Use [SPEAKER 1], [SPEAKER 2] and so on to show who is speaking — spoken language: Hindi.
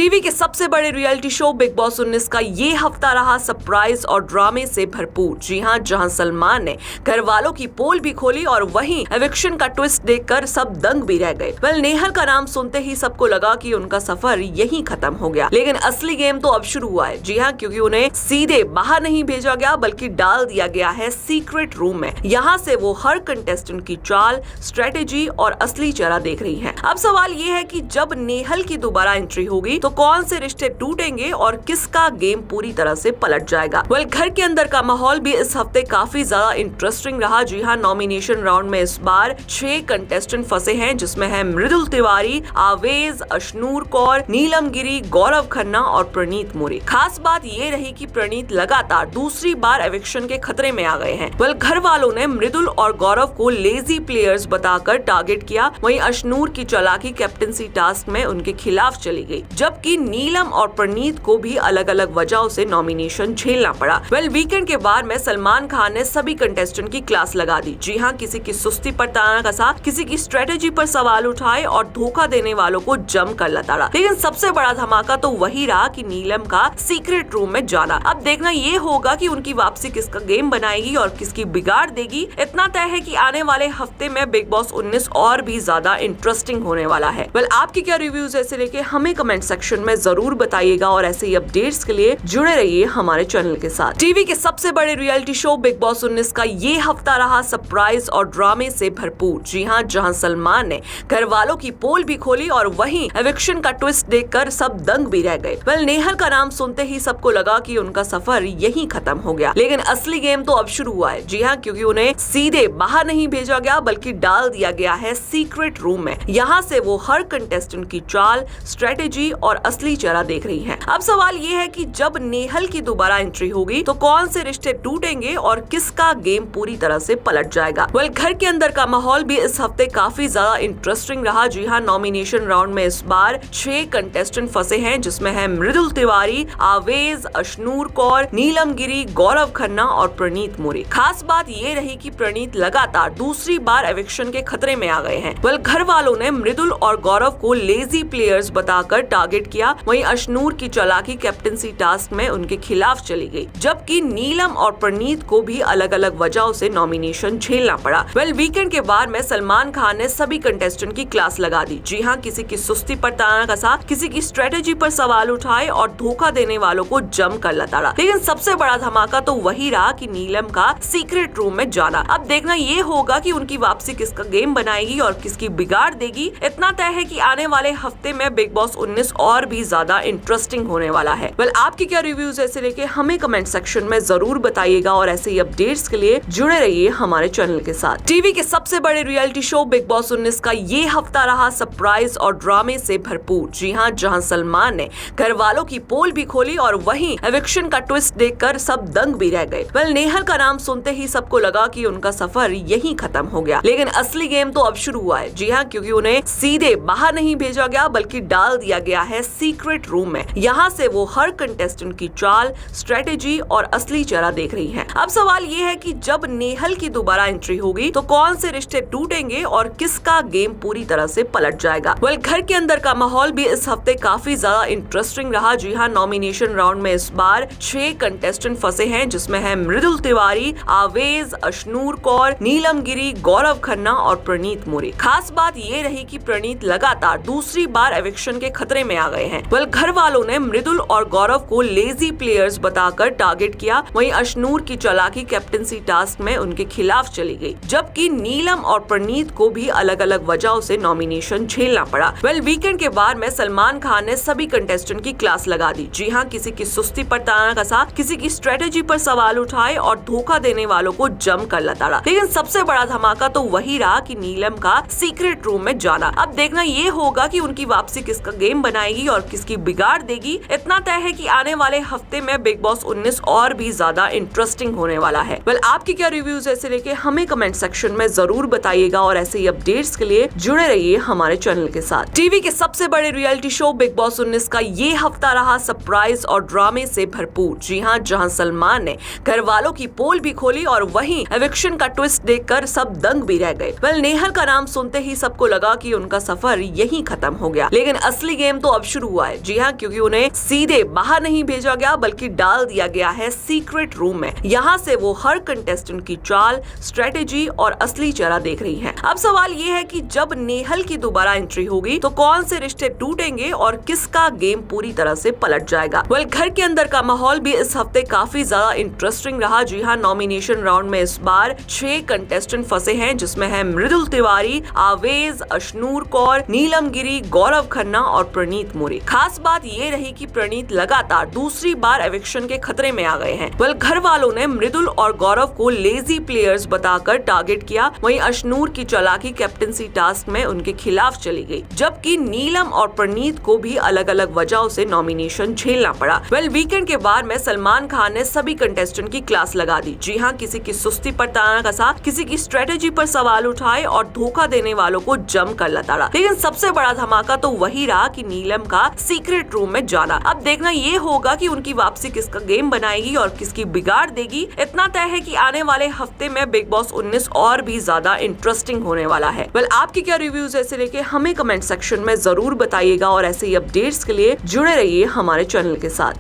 [SPEAKER 1] टीवी के सबसे बड़े रियलिटी शो बिग बॉस 19 का ये हफ्ता रहा सरप्राइज और ड्रामे से भरपूर। जी हां, जहां सलमान ने घर वालों की पोल भी खोली और वहीं एविक्शन का ट्विस्ट देखकर सब दंग भी रह गए। नेहल का नाम सुनते ही सबको लगा कि उनका सफर यहीं खत्म हो गया, लेकिन असली गेम तो अब शुरू हुआ है। जी हां, क्योंकि उन्हें सीधे बाहर नहीं भेजा गया बल्कि डाल दिया गया है सीक्रेट रूम में। यहाँ से वो हर कंटेस्टेंट की चाल, स्ट्रेटेजी और असली चेहरा देख रही है। अब सवाल ये है कि जब नेहल की दोबारा एंट्री होगी तो कौन से रिश्ते टूटेंगे और किसका गेम पूरी तरह से पलट जाएगा। घर के अंदर का माहौल भी इस हफ्ते काफी ज्यादा इंटरेस्टिंग रहा। जी हाँ, नॉमिनेशन राउंड में इस बार 6 कंटेस्टेंट फंसे हैं, जिसमें है मृदुल तिवारी, आवेज, अशनूर कौर, नीलम गिरी, गौरव खन्ना और प्रणीत मोरे। खास बात ये रही कि प्रणीत लगातार दूसरी बार एविक्शन के खतरे में आ गए हैं। घर वालों ने मृदुल और गौरव को लेजी प्लेयर्स बताकर टारगेट किया। वहीं अशनूर की चालाकी कैप्टनसी टास्क में उनके खिलाफ चली गई, जबकि नीलम और प्रणीत को भी अलग अलग वजहों से नॉमिनेशन झेलना पड़ा। वीकेंड के बाद में सलमान खान ने सभी कंटेस्टेंट की क्लास लगा दी। जी हाँ, किसी की सुस्ती पर ताना कसा, किसी की स्ट्रेटेजी पर सवाल उठाए और धोखा देने वालों को जम कर लताड़ा। लेकिन सबसे बड़ा धमाका तो वही रहा कि नीलम का सीक्रेट रूम में जाना। अब देखना ये होगा कि उनकी वापसी किसका गेम बनाएगी और किसकी बिगाड़ देगी। इतना तय है कि आने वाले हफ्ते में बिग बॉस 19 और भी ज्यादा इंटरेस्टिंग होने वाला है। आपकी क्या रिव्यूज ऐसे लेके हमें कमेंट सेक्शन में जरूर बताइएगा और ऐसे ही अपडेट्स के लिए जुड़े रहिए हमारे चैनल के साथ। टीवी के सबसे बड़े रियलिटी शो बिग बॉस 19 का ये हफ्ता रहा सरप्राइज और ड्रामे से भरपूर। जी हां, जहां सलमान ने घर वालों की पोल भी खोली और वहीं एविक्शन का ट्विस्ट देखकर सब दंग भी रह गए। नेहल का नाम सुनते ही सबको लगा कि उनका सफर यहीं खत्म हो गया, लेकिन असली गेम तो अब शुरू हुआ है। जी हां, क्योंकि उन्हें सीधे बाहर नहीं भेजा गया बल्कि डाल दिया गया है सीक्रेट रूम में। यहाँ से वो हर कंटेस्टेंट की चाल, स्ट्रेटेजी और असली चेहरा देख रही हैं। अब सवाल ये है कि जब नेहल की दोबारा एंट्री होगी तो कौन से रिश्ते टूटेंगे और किसका गेम पूरी तरह से पलट जाएगा। घर के अंदर का माहौल भी इस हफ्ते काफी ज्यादा इंटरेस्टिंग रहा। जी हाँ, नॉमिनेशन राउंड में इस बार 6 कंटेस्टेंट फंसे हैं, जिसमें है मृदुल तिवारी, आवेज, अशनूर कौर, नीलम गिरी, गौरव खन्ना और प्रणीत मोरे। खास बात ये रही कि प्रणीत लगातार दूसरी बार एविक्शन के खतरे में आ गए हैं। घर वालों ने मृदुल और गौरव को लेजी प्लेयर्स बताकर टारगेट किया। वहीं अशनूर की चालाकी कैप्टनसी टास्क में उनके खिलाफ चली गई, जबकि नीलम और प्रणीत को भी अलग अलग वजहों से नॉमिनेशन झेलना पड़ा। वीकेंड के बाद में सलमान खान ने सभी कंटेस्टेंट की क्लास लगा दी। जी हाँ, किसी की सुस्ती पर ताना कसा, किसी की स्ट्रेटेजी पर सवाल उठाए और धोखा देने वालों को जम कर लताड़ा। लेकिन सबसे बड़ा धमाका तो वही रहा कि नीलम का सीक्रेट रूम में जाना। अब देखना ये होगा कि उनकी वापसी किसका गेम बनाएगी और किसकी बिगाड़ देगी। इतना तय है कि आने वाले हफ्ते में बिग बॉस 19 और भी ज्यादा इंटरेस्टिंग होने वाला है। आपकी क्या रिव्यूज ऐसे लेके हमें कमेंट सेक्शन में जरूर बताइएगा और ऐसे ही अपडेट्स के लिए जुड़े रहिए हमारे चैनल के साथ। टीवी के सबसे बड़े रियलिटी शो बिग बॉस 19 का ये हफ्ता रहा सरप्राइज और ड्रामे से भरपूर। जी हाँ, जहां सलमान ने घर वालों की पोल भी खोली और वहीं एविक्शन का ट्विस्ट देखकर सब दंग भी रह गए। नेहल का नाम सुनते ही सबको लगा कि उनका सफर यहीं खत्म हो गया, लेकिन असली गेम तो अब शुरू हुआ है। जी हाँ, क्योंकि उन्हें सीधे बाहर नहीं भेजा गया बल्कि डाल दिया गया है सीक्रेट रूम में। यहाँ से वो हर कंटेस्टेंट की चाल, स्ट्रेटेजी और असली चेहरा देख रही हैं। अब सवाल ये है कि जब नेहल की दोबारा एंट्री होगी तो कौन से रिश्ते टूटेंगे और किसका गेम पूरी तरह से पलट जाएगा। घर के अंदर का माहौल भी इस हफ्ते काफी ज्यादा इंटरेस्टिंग रहा। जी हाँ, नॉमिनेशन राउंड में इस बार 6 कंटेस्टेंट फंसे हैं, जिसमें है मृदुल तिवारी, आवेज, अशनूर कौर, नीलम गिरी, गौरव खन्ना और प्रणीत मोरे। खास बात ये रही कि प्रणीत लगातार दूसरी बार एविक्शन के खतरे में आ गए हैं। घर वालों ने मृदुल और गौरव को लेजी प्लेयर्स बताकर टारगेट किया। वहीं अशनूर की चालाकी कैप्टनसी टास्क में उनके खिलाफ चली गई, जबकि नीलम और प्रणीत को भी अलग अलग वजहों से नॉमिनेशन झेलना पड़ा। वीकेंड के बाद में सलमान खान ने सभी कंटेस्टेंट की क्लास लगा दी। जी हाँ, किसी की सुस्ती पर ताना कसा, किसी की स्ट्रेटेजी पर सवाल उठाए और धोखा देने वालों को जम कर लताड़ा। लेकिन सबसे बड़ा धमाका तो वही रहा कि नीलम का सीक्रेट रूम में जाना। अब देखना ये होगा कि उनकी वापसी किसका गेम बनाएगी और किसकी बिगाड़ देगी। इतना तय है कि आने वाले हफ्ते में बिग बॉस 19 और भी ज्यादा इंटरेस्टिंग होने वाला है। आपकी क्या रिव्यूज ऐसे लेके हमें कमेंट सेक्शन में जरूर बताइएगा और ऐसे ही अपडेट्स के लिए जुड़े रहिए हमारे चैनल के साथ। टीवी के सबसे बड़े रियलिटी शो बिग बॉस 19 का ये हफ्ता रहा सरप्राइज और ड्रामे से भरपूर। जी हाँ, जहां सलमान ने घर वालों की पोल भी खोली और वहीं एविक्शन का ट्विस्ट देखकर सब दंग भी रह गए। नेहल का नाम सुनते ही सबको लगा कि उनका सफर यहीं खत्म हो गया, लेकिन असली गेम तो अब शुरू हुआ है। जी हाँ, क्योंकि उन्हें सीधे बाहर नहीं भेजा गया बल्कि डाल दिया गया है सीक्रेट रूम में। यहाँ से वो हर कंटेस्टेंट की चाल, स्ट्रेटेजी और असली चेहरा देख रही हैं। अब सवाल ये है कि जब नेहल की दोबारा एंट्री होगी तो कौन से रिश्ते टूटेंगे और किसका गेम पूरी तरह से पलट जाएगा। वेल, घर के अंदर का माहौल भी इस हफ्ते काफी ज्यादा इंटरेस्टिंग रहा। जी हाँ, नॉमिनेशन राउंड में इस बार 6 कंटेस्टेंट फंसे हैं, जिसमें है मृदुल तिवारी, आवेज, अशनूर कौर, नीलम गिरी, गौरव खन्ना और प्रणीत मोरे। खास बात ये रही कि प्रणीत लगातार दूसरी बार एविक्शन के खतरे में आ गए हैं। वेल, घर वालों ने मृदुल और गौरव को लेजी प्लेयर्स बताकर टारगेट किया। वहीं अशनूर की चालाकी कैप्टनसी टास्क में उनके खिलाफ चली गई, जबकि नीलम और प्रणीत को भी अलग अलग वजहों से नॉमिनेशन झेलना पड़ा। वेल, वीकेंड के बाद में सलमान खान ने सभी कंटेस्टेंट की क्लास लगा दी। जी हाँ, किसी की सुस्ती पर ताना कसा, किसी की स्ट्रेटेजी पर सवाल उठाए और धोखा देने वालों को जम कर लताड़ा। लेकिन सबसे बड़ा धमाका तो वही रहा कि नीलम का सीक्रेट रूम में जाना। अब देखना ये होगा कि उनकी वापसी किसका गेम बनाएगी और किसकी बिगाड़ देगी। इतना तय है कि आने वाले हफ्ते में बिग बॉस 19 और भी ज्यादा इंटरेस्टिंग होने वाला है। वेल, आपकी क्या रिव्यूज ऐसे लेके हमें कमेंट सेक्शन में जरूर बताइएगा और ऐसे ही अपडेट्स के लिए जुड़े रहिए हमारे चैनल के साथ।